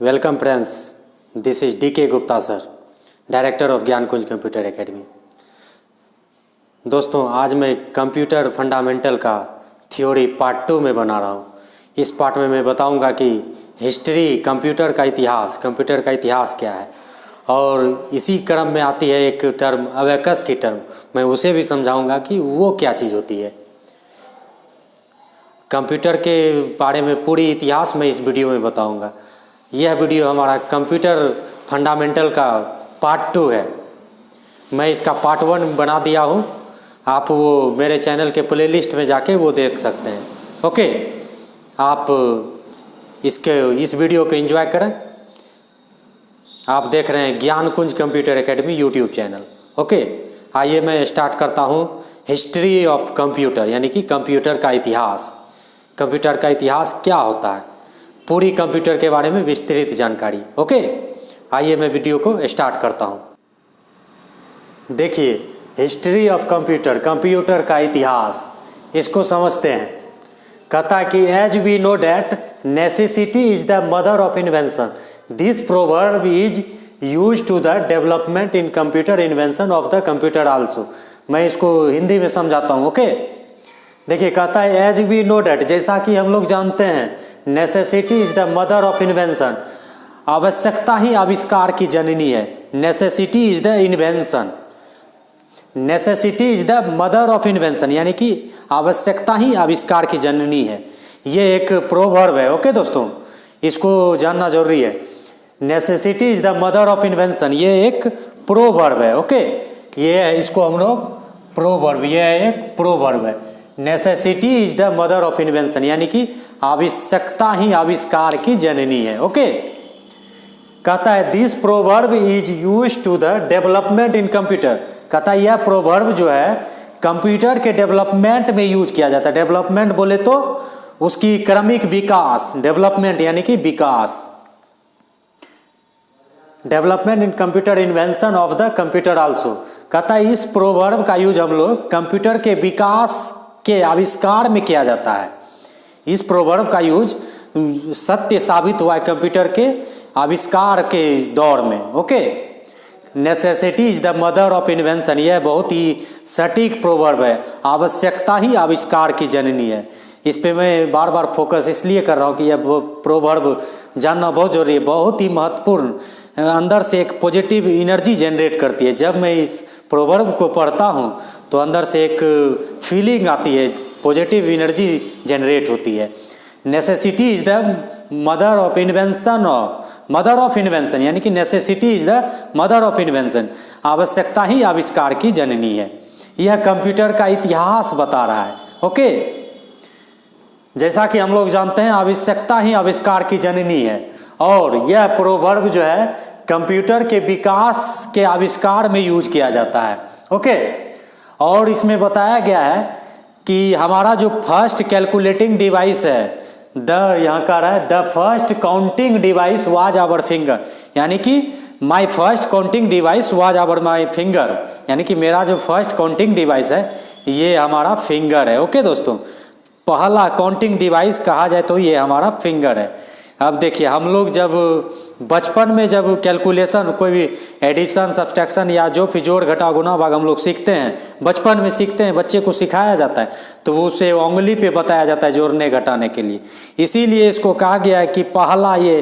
Welcome friends, this is DK Gupta sir, director of Gyankunj computer academy. दोस्तों, आज मैं computer fundamental का थ्योरी पार्ट 2 में बना रहा हूँ। इस पार्ट में मैं बताऊँगा कि हिस्ट्री, कंप्यूटर का इतिहास क्या है, और इसी क्रम में आती है एक टर्म अबेकस की टर्म। मैं उसे भी समझाऊँगा कि वो क्या चीज़ होती है। कंप्यूटर के बारे में पूरी इतिहास मैं इस वीडियो में बताऊँगा। यह वीडियो हमारा कंप्यूटर फंडामेंटल का पार्ट 2 है। मैं इसका पार्ट 1 बना दिया हूँ, आप वो मेरे चैनल के प्लेलिस्ट में जाके वो देख सकते हैं। ओके, आप इस वीडियो को एंजॉय करें। आप देख रहे हैं Gyankunj computer academy YouTube channel. Okay, आइए मैं स्टार्ट करता हूँ हिस्ट्री ऑफ कंप्यूटर, यानी कि कंप्यूटर का इतिहास। कंप्यूटर का इतिहास क्या होता है, पूरी कंप्यूटर के बारे में विस्तृत जानकारी। ओके, आइए मैं वीडियो को स्टार्ट करता हूँ। देखिए, हिस्ट्री ऑफ कंप्यूटर, कंप्यूटर का इतिहास, इसको समझते हैं। कहता है कि as we know that necessity is the mother of invention, this proverb is use to the development in computer invention of the computer also. मैं इसको हिंदी में समझाता हूँ। ओके, देखिए, कहता है एज वी नो डैट, जैसा कि हम लोग जानते हैं, necessity is the mother of invention, आवश्यकता ही आविष्कार की जननी है। Necessity is the invention, necessity is the mother of invention, यानी कि आवश्यकता ही आविष्कार की जननी है। ये एक प्रोवर्ब है। ओके दोस्तों, इसको जानना जरूरी है। Necessity is the mother of invention, ये एक प्रोवर्ब है। ओके, ये इसको हम लोग प्रोवर्ब, ये एक प्रोवर्ब है। Necessity is the mother of invention, यानी कि आवश्यकता ही आविष्कार की जननी है। ओके, कहता है this proverb is use to the development in computer. कहता है यह प्रोवर्ब जो है कंप्यूटर के डेवलपमेंट में यूज किया जाता है। डेवलपमेंट बोले तो उसकी क्रमिक विकास, डेवलपमेंट यानी कि विकास, development in computer invention of the computer also. कहता है इस प्रोवर्ब का यूज हम लोग कंप्यूटर के विकास के आविष्कार में किया जाता है। इस प्रोवर्ब का यूज सत्य साबित हुआ है कंप्यूटर के आविष्कार के दौर में। Okay, necessity is the mother of invention, यह बहुत ही सटीक प्रोवर्ब है। आवश्यकता ही आविष्कार की जननी है। इस पे मैं बार बार फोकस इसलिए कर रहा हूँ कि यह प्रोवर्ब जानना बहुत जरूरी है, बहुत ही महत्वपूर्ण, अंदर से एक पॉजिटिव एनर्जी जनरेट करती है। जब मैं इस प्रोवर्ब को पढ़ता हूँ तो अंदर से एक फीलिंग आती है, पॉजिटिव एनर्जी जनरेट होती है। Necessity is the mother of invention, mother of invention, यानी कि necessity is the mother of invention, आवश्यकता ही आविष्कार की जननी है। यह कंप्यूटर का इतिहास बता रहा है। ओके, जैसा कि हम लोग जानते हैं, आवश्यकता ही आविष्कार की जननी है, और यह प्रोवर्ब जो है कंप्यूटर के विकास के आविष्कार में यूज किया जाता है। ओके, और इसमें बताया गया है कि हमारा जो फर्स्ट कैलकुलेटिंग डिवाइस है, यहाँ का रहा है the first counting device was our finger, यानी कि my first counting device was our my finger, यानी कि मेरा जो फर्स्ट काउंटिंग डिवाइस है ये हमारा फिंगर है। ओके दोस्तों, पहला काउंटिंग डिवाइस कहा जाए तो ये हमारा फिंगर है। अब देखिए, हम लोग जब बचपन में जब कैलकुलेशन, कोई भी एडिशन, सब्सट्रैक्शन या जो भी जोड़ घटा गुना भाग हम लोग सीखते हैं, बचपन में सीखते हैं, बच्चे को सिखाया जाता है, तो उसे उंगली पे बताया जाता है जोड़ने घटाने के लिए। इसीलिए इसको कहा गया है कि पहला ये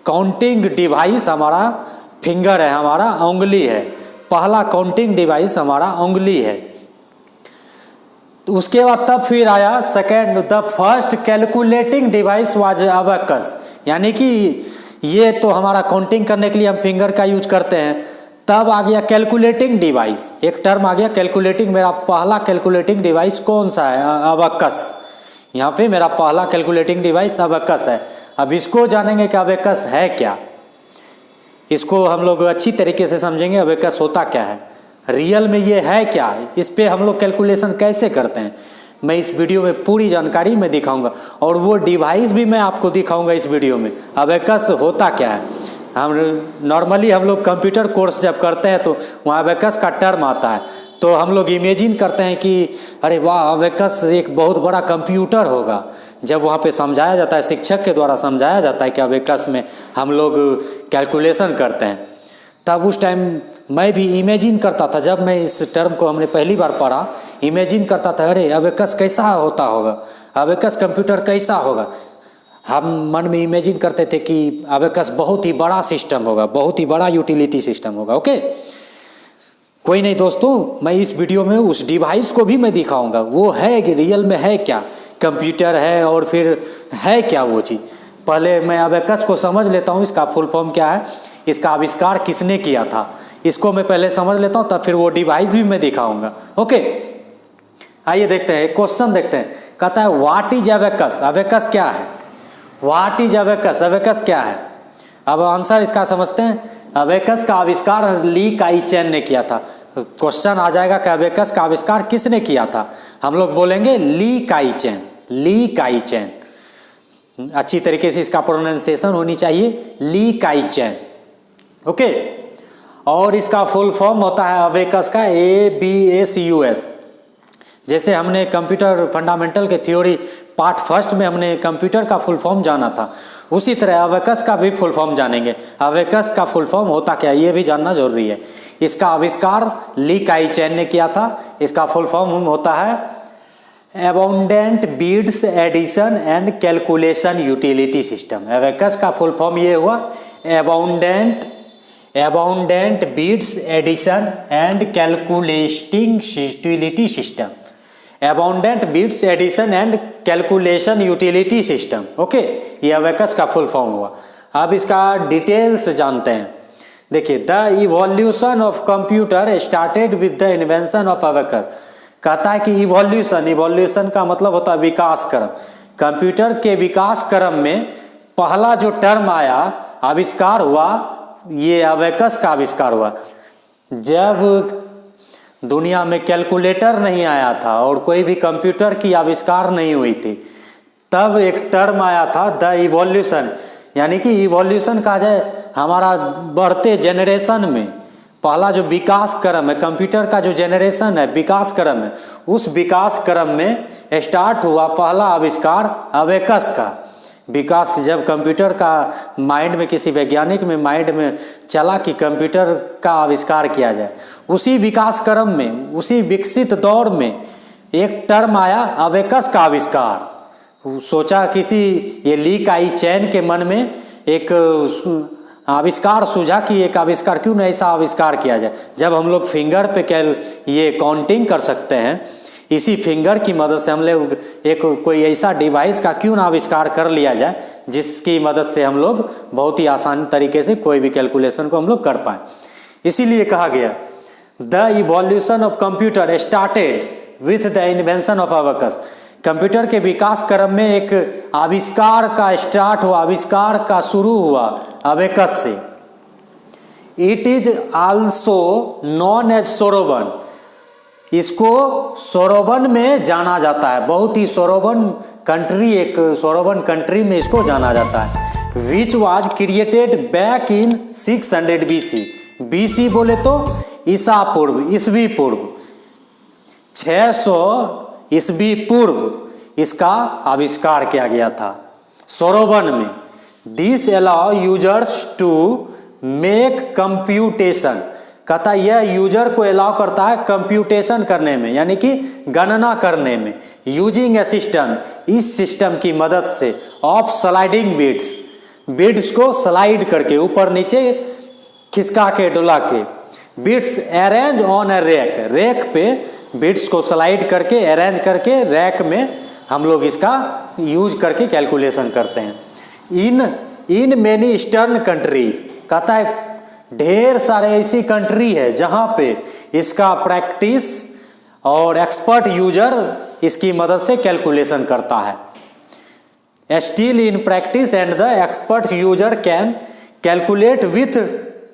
काउंटिंग डिवाइस हमारा फिंगर है, हमारा उंगली है। पहला काउंटिंग डिवाइस हमारा उंगली है। तो उसके बाद तब फिर आया second, the first calculating device was abacus, यानी कि ये तो हमारा काउंटिंग करने के लिए हम फिंगर का यूज करते हैं। तब आ गया कैलकुलेटिंग डिवाइस, एक टर्म आ गया कैलकुलेटिंग। मेरा पहला कैलकुलेटिंग डिवाइस कौन सा है? अबेकस। यहाँ पे मेरा पहला कैलकुलेटिंग डिवाइस अबेकस है। अब इसको जानेंगे कि अबेकस है क्या, इसको हम लोग अच्छी तरीके से समझेंगे। अबेकस होता क्या है, रियल में ये है क्या, इस पे हम लोग कैलकुलेशन कैसे करते हैं, मैं इस वीडियो में पूरी जानकारी मैं दिखाऊंगा, और वो डिवाइस भी मैं आपको दिखाऊंगा इस वीडियो में। अबेकस होता क्या है। हम नॉर्मली हम लोग कंप्यूटर कोर्स जब करते हैं तो वहाँ अबेकस का टर्म आता है, तो हम लोग इमेजिन करते हैं कि अरे वाह, अबेकस एक बहुत बड़ा कंप्यूटर होगा जब वहाँ पे समझाया जाता है, शिक्षक के द्वारा समझाया जाता है कि अबेकस में हम लोग कैलकुलेशन करते हैं, तब उस टाइम मैं भी इमेजिन करता था। जब मैं इस टर्म को हमने पहली बार पढ़ा, इमेजिन करता था अरे अबेकस कैसा होता होगा, अबेकस कंप्यूटर कैसा होगा। हम मन में इमेजिन करते थे कि अबेकस बहुत ही बड़ा सिस्टम होगा, बहुत ही बड़ा यूटिलिटी सिस्टम होगा। ओके, कोई नहीं दोस्तों, मैं इस वीडियो में उस डिवाइस को भी मैं दिखाऊंगा, वो है कि रियल में है क्या, कंप्यूटर है और फिर है क्या वो चीज़। पहले मैं अबेकस को समझ लेता हूँ, इसका फुल फॉर्म क्या है, इसका आविष्कार किसने किया था, इसको मैं पहले समझ लेता हूँ, तब फिर वो डिवाइस भी मैं दिखाऊंगा। ओके, आइए देखते हैं, एक क्वेश्चन देखते हैं। कहता है व्हाट इज अबेकस, अबेकस क्या है, व्हाट इज अबेकस, अबेकस क्या है। अब आंसर इसका समझते हैं। अबेकस का आविष्कार ली काई चैन ने किया था। क्वेश्चन आ जाएगा कि अबेकस का आविष्कार किसने किया था, हम लोग बोलेंगे ली काई चैन, ली काई चैन। अच्छी तरीके से इसका प्रोनाउंसिएशन होनी चाहिए, ली काई चैन। ओके, और इसका फुल फॉर्म होता है अबेकस का ABACUS। जैसे हमने कंप्यूटर फंडामेंटल के थ्योरी पार्ट फर्स्ट में हमने कंप्यूटर का फुल फॉर्म जाना था, उसी तरह अबेकस का भी फुल फॉर्म जानेंगे। अबेकस का फुल फॉर्म होता क्या, ये भी जानना जरूरी है। इसका आविष्कार ली काई चैन ने किया था। इसका फुल फॉर्म होता है abundant bits addition and calculation utility system. Abacus का फुल फॉर्म ये हुआ abundant bits addition and calculating utility system, abundant bits addition and calculation utility system. Okay, ये अबेकस का फुल फॉर्म हुआ। अब इसका डिटेल्स जानते हैं। देखिए, the evolution of computer started with the invention of abacus. कहता है कि इवोल्यूशन का मतलब होता है विकास क्रम। कंप्यूटर के विकास क्रम में पहला जो टर्म आया, आविष्कार हुआ, ये अबेकस का आविष्कार हुआ। जब दुनिया में कैलकुलेटर नहीं आया था और कोई भी कंप्यूटर की आविष्कार नहीं हुई थी, तब एक टर्म आया था द इवोल्यूशन, यानी कि इवोल्यूशन कहा जाए हमारा बढ़ते जेनरेशन में पहला जो विकास क्रम है, कंप्यूटर का जो जेनरेशन है, विकास क्रम है, उस विकास क्रम में स्टार्ट हुआ पहला आविष्कार अबेकस का विकास। जब कंप्यूटर का माइंड में, किसी वैज्ञानिक में माइंड में चला कि कंप्यूटर का आविष्कार किया जाए, उसी विकास क्रम में, उसी विकसित दौर में एक टर्म आया अबेकस का आविष्कार। सोचा किसी, ये ली काई चैन के मन में एक आविष्कार सूझा कि एक आविष्कार क्यों नहीं ऐसा आविष्कार किया जाए। जब हम लोग फिंगर पे ये काउंटिंग कर सकते हैं, इसी फिंगर की मदद से हम लोग एक कोई ऐसा डिवाइस का क्यों ना आविष्कार कर लिया जाए जिसकी मदद से हम लोग बहुत ही आसान तरीके से कोई भी कैलकुलेशन को हम लोग कर पाए। इसीलिए कहा गया the evolution of computer started with the invention of abacus. Computer के विकास क्रम में एक आविष्कार का स्टार्ट हुआ, आविष्कार का शुरू हुआ अबेकस से। It is also known as soroban, इसको सोरोबन में जाना जाता है। बहुत ही सोरोबन कंट्री, एक सोरोबन कंट्री में इसको जाना जाता है। Which was created back in 600 BC। BC बोले तो ईसा पूर्व, ईसवी पूर्व, 600 ईसवी पूर्व इसका आविष्कार किया गया था सोरोबन में। This allow users to make computation. कहता यह यूजर को अलाउ करता है कंप्यूटेशन करने में, यानी कि गणना करने में, यूजिंग ए सिस्टम, इस सिस्टम की मदद से, ऑफ स्लाइडिंग बिट्स, बिट्स को स्लाइड करके ऊपर नीचे खिसका के डुला के, bits arrange on A rack, rack पे बिट्स को स्लाइड करके अरेंज करके रैक में हम लोग इसका यूज करके कैलकुलेशन करते हैं। इन मेनी ईस्टर्न कंट्रीज, कहता है ढेर सारे ऐसी कंट्री है जहां पे इसका प्रैक्टिस और एक्सपर्ट यूजर इसकी मदद से कैलकुलेशन करता है। Still in practice and the expert user can calculate with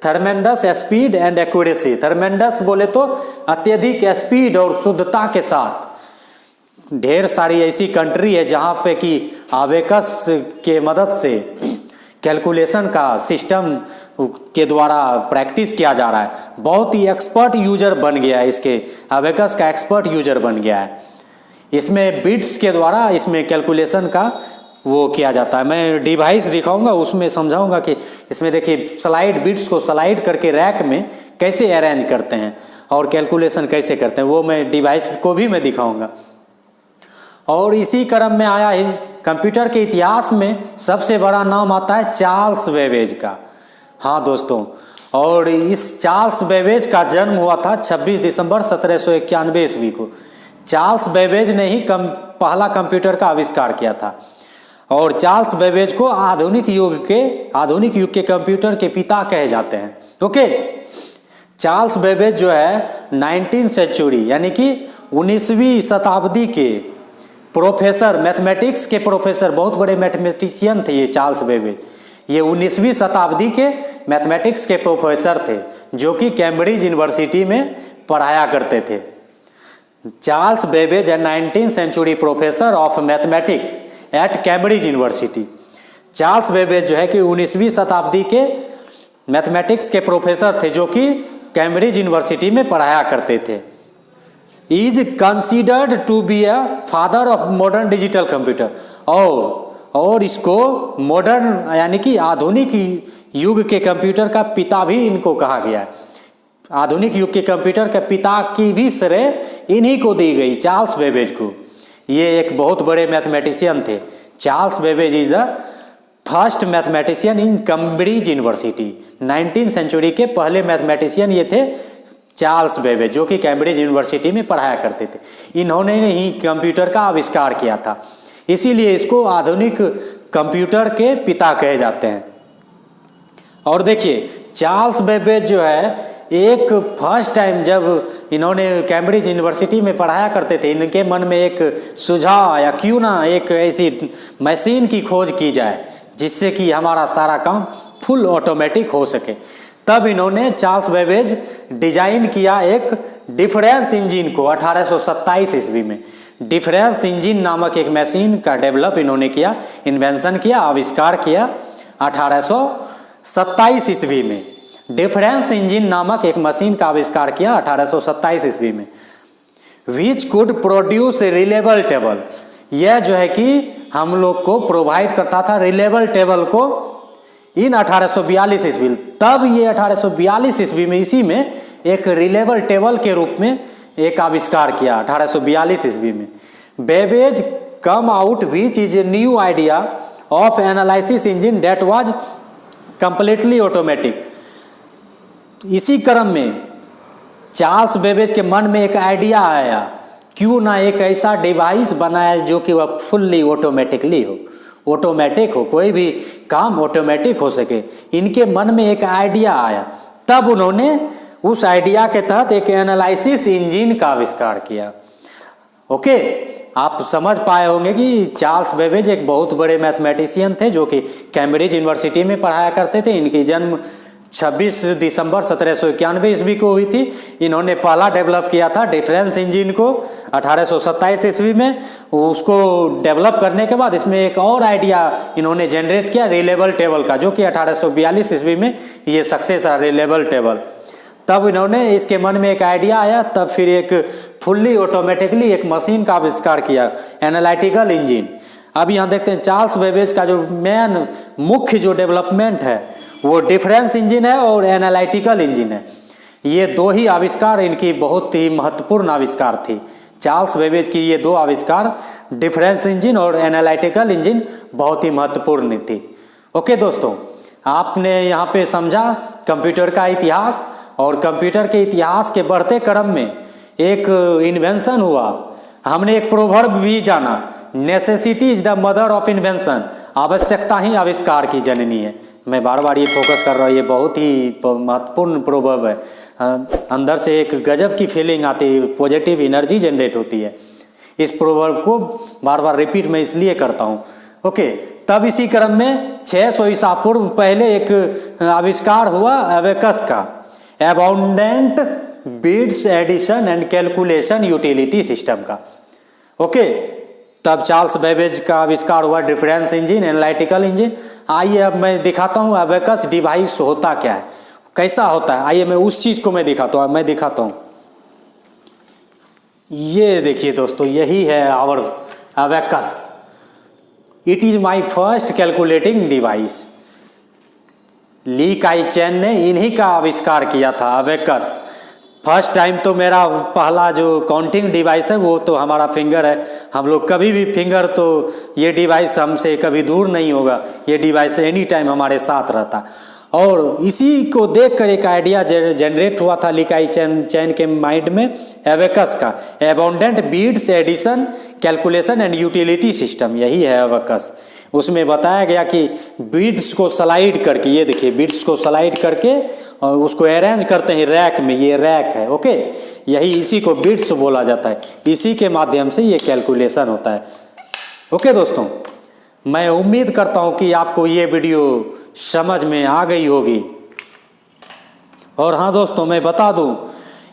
tremendous speed and accuracy. Tremendous बोले तो अत्यधिक स्पीड और शुद्धता के साथ। ढेर सारी ऐसी कंट्री है जहां पे कि अबेकस के मदद से कैलकुलेशन का सिस्टम के द्वारा प्रैक्टिस किया जा रहा है। बहुत ही एक्सपर्ट यूजर बन गया है, इसके अबेकस का एक्सपर्ट यूजर बन गया है। इसमें बिट्स के द्वारा इसमें कैलकुलेशन का वो किया जाता है। मैं डिवाइस दिखाऊंगा, उसमें समझाऊंगा कि इसमें देखिए स्लाइड बिट्स को स्लाइड करके रैक में कैसे अरेंज करते हैं और कैलकुलेशन कैसे करते हैं, वो मैं डिवाइस को भी मैं दिखाऊंगा। और इसी क्रम में आया है कंप्यूटर के इतिहास में सबसे बड़ा नाम आता है चार्ल्स बेबेज का। हाँ दोस्तों, और इस चार्ल्स बेबेज का जन्म हुआ था 26 दिसंबर 1791 ईस्वी को। चार्ल्स बेबेज ने ही पहला कंप्यूटर का आविष्कार किया था और चार्ल्स बेबेज को आधुनिक युग के कंप्यूटर के पिता कहे जाते हैं। ओके, चार्ल्स बेबेज जो है 19वीं सेंचुरी यानी कि 19वीं शताब्दी के प्रोफेसर, मैथमेटिक्स के प्रोफेसर, बहुत बड़े मैथमेटिशियन थे ये चार्ल्स बेबेज। ये 19वीं शताब्दी के मैथमेटिक्स के प्रोफेसर थे जो कि कैम्ब्रिज यूनिवर्सिटी में पढ़ाया करते थे। चार्ल्स बेबेज है 19वीं century professor of mathematics at Cambridge University. Charles Babbage जो है कि 19वीं शताब्दी के मैथमेटिक्स के प्रोफेसर थे जो कि कैम्ब्रिज यूनिवर्सिटी में पढ़ाया करते थे। Is considered to be a father of modern digital computer, और इसको मॉडर्न यानी कि आधुनिक युग के कंप्यूटर का पिता भी इनको कहा गया है। आधुनिक युग के कंप्यूटर के पिता की भी श्रेय इन्हीं को दी गई, चार्ल्स बेबेज को। ये एक बहुत बड़े मैथमेटिशियन थे। Charles Babbage is the first mathematician in Cambridge university. 19वीं सेंचुरी के पहले मैथमेटिशियन ये थे चार्ल्स बेबेज, जो कि कैम्ब्रिज यूनिवर्सिटी में पढ़ाया करते थे। इन्होंने ही कंप्यूटर का आविष्कार किया था, इसीलिए इसको आधुनिक कंप्यूटर के पिता कहे जाते हैं। और देखिए चार्ल्स बेबेज जो है एक फर्स्ट टाइम जब इन्होंने कैम्ब्रिज यूनिवर्सिटी में पढ़ाया करते थे, इनके मन में एक सुझाव आया, क्यों ना एक ऐसी मशीन की खोज की जाए जिससे कि हमारा सारा काम फुल ऑटोमेटिक हो सके। तब इन्होंने चार्ल्स बेबेज डिजाइन किया एक डिफरेंस इंजन को 1827 ईस्वी में। डिफरेंस इंजन नामक एक मशीन का डेवलप इन्होंने किया, इन्वेंशन किया, आविष्कार किया 1827 ईस्वी में। डिफरेंस इंजन नामक एक मशीन का आविष्कार किया 1827 ईस्वी में। Which could produce reliable table, यह जो है कि हम लोग को प्रोवाइड करता था रिलेबल टेबल को इन 1842 ईस्वी। तब ये 1842 ईस्वी में इसी में एक रिलेबल टेबल के रूप में एक आविष्कार किया 1842 ईस्वी में। Babbage come out which is a new idea of analysis engine that was completely automatic. इसी क्रम में चार्ल्स बेबेज के मन में एक आइडिया आया, क्यों ना एक ऐसा डिवाइस बनाया जो कि वह फुल्ली ऑटोमेटिकली हो, ऑटोमेटिक हो, कोई भी काम ऑटोमेटिक हो सके। इनके मन में एक आइडिया आया, तब उन्होंने उस आइडिया के तहत एक एनालिसिस इंजन का आविष्कार किया। ओके, आप समझ पाए होंगे कि चार्ल्स बेबेज एक बहुत बड़े मैथमेटिशियन थे जो कि कैम्ब्रिज यूनिवर्सिटी में पढ़ाया करते थे। इनकी जन्म 26 दिसंबर 1791 ईस्वी को हुई थी। इन्होंने पहला डेवलप किया था डिफरेंस इंजन को 1827 ईस्वी में। उसको डेवलप करने के बाद इसमें एक और आइडिया इन्होंने जनरेट किया रिलेबल टेबल का, जो कि 1842 ईस्वी में ये सक्सेस है रिलेबल टेबल। तब इन्होंने इसके मन में एक आइडिया आया, तब फिर एक फुल्ली ऑटोमेटिकली एक मशीन का आविष्कार किया, एनालिटिकल इंजन। अब यहाँ देखते हैं चार्ल्स बेबेज का जो मेन मुख्य जो डेवलपमेंट है वो डिफरेंस इंजन है और एनालिटिकल इंजन है। ये दो ही आविष्कार इनकी बहुत ही महत्वपूर्ण आविष्कार थी। चार्ल्स बेबेज की ये दो आविष्कार डिफरेंस इंजन और एनालिटिकल इंजन बहुत ही महत्वपूर्ण थी। ओके दोस्तों, आपने यहाँ पे समझा कंप्यूटर का इतिहास, और कंप्यूटर के इतिहास के बढ़ते क्रम में एक इन्वेंशन हुआ। हमने एक प्रोवर्ब भी जाना, necessity is the mother of invention, आवश्यकता ही आविष्कार की जननी है। मैं बार बार ये फोकस कर रहा हूँ, ये बहुत ही महत्वपूर्ण प्रोवर्ब है। अंदर से एक गजब की फीलिंग आती है, पॉजिटिव एनर्जी जनरेट होती है। इस प्रोवर्ब को बार बार रिपीट मैं इसलिए करता हूँ। ओके, तब इसी क्रम में 600 ईसा पूर्व पहले एक आविष्कार हुआ एबेकस का, abundant bits addition and calculation utility system का। ओके, तब चार्ल्स बेबेज का आविष्कार हुआ डिफरेंस इंजन, एनालिटिकल इंजन। आइए अब मैं दिखाता हूँ एबेकस डिवाइस होता क्या है, कैसा होता है। आइए मैं उस चीज़ को मैं दिखाता हूँ। ये देखिए दोस्तों, यही है our abacus. It is my first calculating device. Lee Kai Chen ने इन्हीं का आविष्कार किया था, अबेकस। फर्स्ट टाइम तो मेरा पहला जो काउंटिंग डिवाइस है वो तो हमारा फिंगर है। हम लोग कभी भी फिंगर, तो ये डिवाइस हमसे कभी दूर नहीं होगा, ये डिवाइस एनी टाइम हमारे साथ रहता। और इसी को देखकर एक आइडिया जनरेट हुआ था ली काई चैन के माइंड में, अबेकस का, abundant bits addition calculation and utility system. यही है अबेकस। उसमें बताया गया कि बीट्स को स्लाइड करके, ये देखिए बीट्स को स्लाइड करके और उसको अरेंज करते हैं रैक में, ये रैक है, ओके। यही इसी को बीट्स बोला जाता है, इसी के माध्यम से ये कैलकुलेशन होता है। ओके दोस्तों, मैं उम्मीद करता हूँ कि आपको ये वीडियो समझ में आ गई होगी। और हाँ दोस्तों, मैं बता दूँ,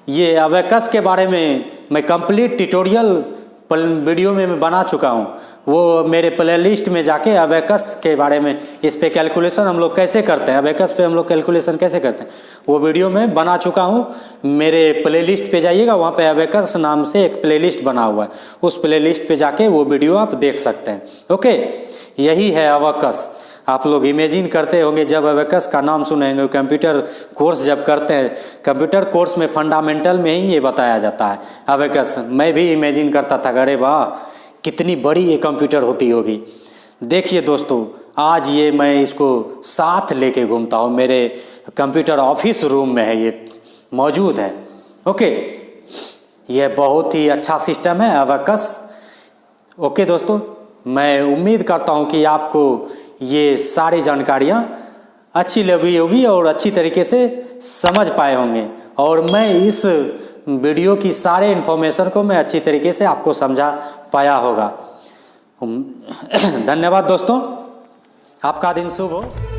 ये अबेकस के बारे में मैं कंप्लीट ट्यूटोरियल वीडियो में मैं बना चुका हूँ। वो मेरे प्लेलिस्ट में जाके अबेकस के बारे में, इस पे कैलकुलेशन हम लोग कैसे करते हैं, अबेकस पे हम लोग कैलकुलेशन कैसे करते हैं, वो वीडियो में बना चुका हूँ। मेरे प्लेलिस्ट पे जाइएगा, वहाँ पे अबेकस नाम से एक प्लेलिस्ट बना हुआ है, उस प्लेलिस्ट पे जाके वो वीडियो आप देख सकते हैं। ओके, यही है अबेकस। आप लोग इमेजिन करते होंगे जब अबेकस का नाम सुनेंगे, कंप्यूटर कोर्स जब करते हैं, कंप्यूटर कोर्स में फंडामेंटल में ही ये बताया जाता है अबेकस। मैं भी इमेजिन करता था, अरे वाह कितनी बड़ी ये कंप्यूटर होती होगी। देखिए दोस्तों, आज ये मैं इसको साथ लेके घूमता हूँ, मेरे कंप्यूटर ऑफिस रूम में है, ये मौजूद है। ओके, ये बहुत ही अच्छा सिस्टम है अबेकस। ओके दोस्तों, मैं उम्मीद करता हूँ कि आपको ये सारी जानकारियाँ अच्छी लगी होगी और अच्छी तरीके से समझ पाए होंगे, और मैं इस वीडियो की सारे इन्फॉर्मेशन को मैं अच्छी तरीके से आपको समझा पाया होगा। धन्यवाद दोस्तों, आपका दिन शुभ हो।